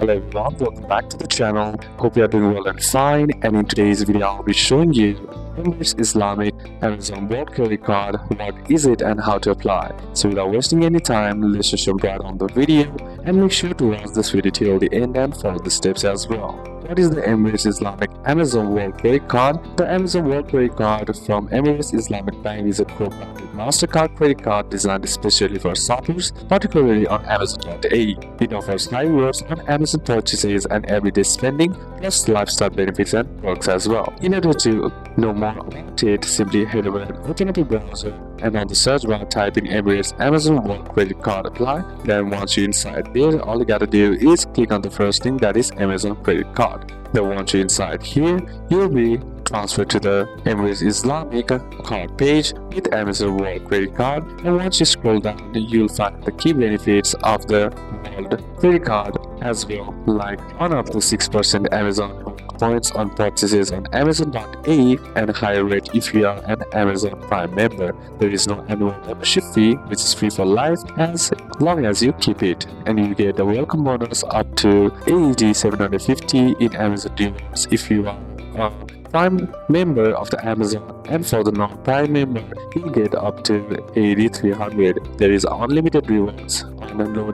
Hello everyone, welcome back to the channel. Hope you are doing well and fine. And in today's video, I'll be showing you Emirates Islamic Amazon World Credit Card. What is it and how to apply? So without wasting any time, let's just jump right on the video and make sure to watch this video till the end and follow the steps as well. What is the Emirates Islamic Amazon World Credit Card? The Amazon World Credit Card from Emirates Islamic Bank is a co-branded MasterCard credit card designed especially for shoppers, particularly on Amazon.The. It offers high rewards on Amazon purchases and everyday spending, plus lifestyle benefits and perks as well. In order to know more about it, simply head over and open up your browser, and on the search bar type in Emirates Amazon World Credit Card Apply. Then once you're inside there, all you gotta do is click on the first thing, that is Amazon Credit Card. Then once you're inside here, you'll be transferred to the Emirates Islamic card page with Amazon World Credit Card, and once you scroll down, you'll find the key benefits of the World Credit Card as well, like on up to 6% Amazon points on purchases on Amazon.The and higher rate if you are an Amazon Prime member. There is no annual membership fee, which is free for life as long as you keep it, and you get a welcome bonus up to AED 750 in Amazon rewards if you are a Prime member of the Amazon, and for the non-Prime member, you'll get up to AED 300. There is unlimited rewards and a no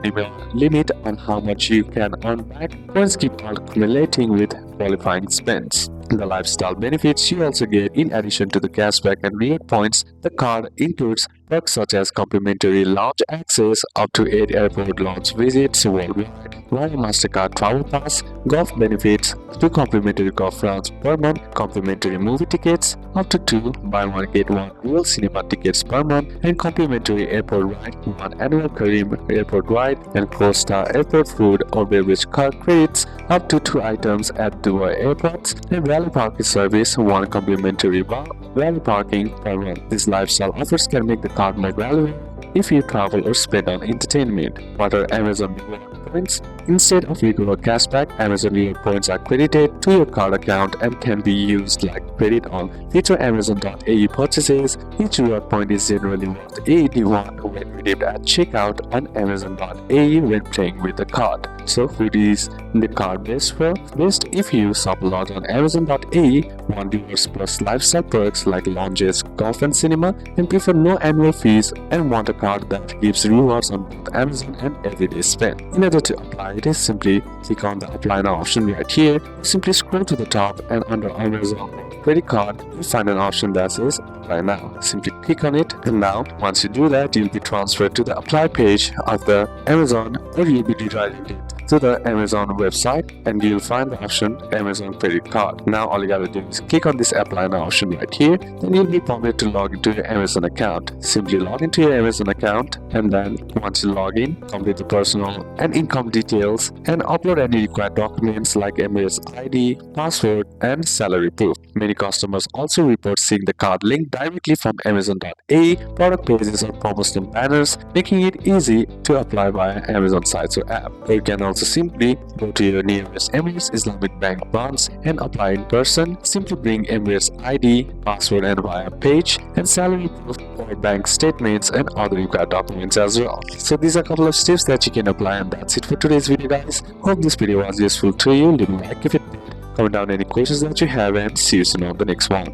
limit on how much you can earn back. Points keep accumulating with qualifying spends. The lifestyle benefits you also get in addition to the cashback and reward points. The card includes perks such as complimentary lounge access, up to 8 airport lounge visits worldwide, via MasterCard Travel Pass, golf benefits, 2 complimentary golf rounds per month, complimentary movie tickets, up to 2 buy one get one real cinema tickets per month, and complimentary airport ride, 1 annual Kareem airport ride, and Costa airport food or beverage card credits, up to 2 items at Dubai airports, and value parking service, 1 complimentary value parking per month. These lifestyle offers can make the card more valuable if you travel or spend on entertainment. What are Amazon reward points? Instead of regular cashback, Amazon reward points are credited to your card account and can be used like credit on future Amazon.The purchases. Each reward point is generally worth AED1 when redeemed at checkout on Amazon.The when paying with the card. So who is the card best for? Best if you shop a lot on Amazon.The, want rewards plus lifestyle perks like lounges, golf and cinema, and prefer no annual fees, and want a card that gives rewards on both Amazon and everyday spend. In order to apply it, simply click on the apply now option right here. Simply scroll to the top, and under Amazon credit card, you'll find an option that says apply now. Simply click on it, and now once you do that, you'll be transferred to the apply page of the Amazon, or you'll be redirected to the Amazon website, and you'll find the option Amazon credit card. Now all you gotta do is click on this apply now option right here. Then you'll be prompted to log into your Amazon account. Simply log into your Amazon account, and then once you log in, complete the personal and income details and upload any required documents like Emirates ID, password, and salary proof. Many customers also report seeing the card link directly from Amazon.The product pages or promotional banners, making it easy to apply via Amazon sites or app. Or you can also simply go to your nearest Emirates Islamic Bank branch and apply in person. Simply bring Emirates ID, password and via page, and salary proof or bank statements and other required documents as well. So these are a couple of steps that you can apply, and that's it for today's video, guys. Hope this video was useful to you. Leave a like if it did. Comment down any questions that you have, and see you soon on the next one.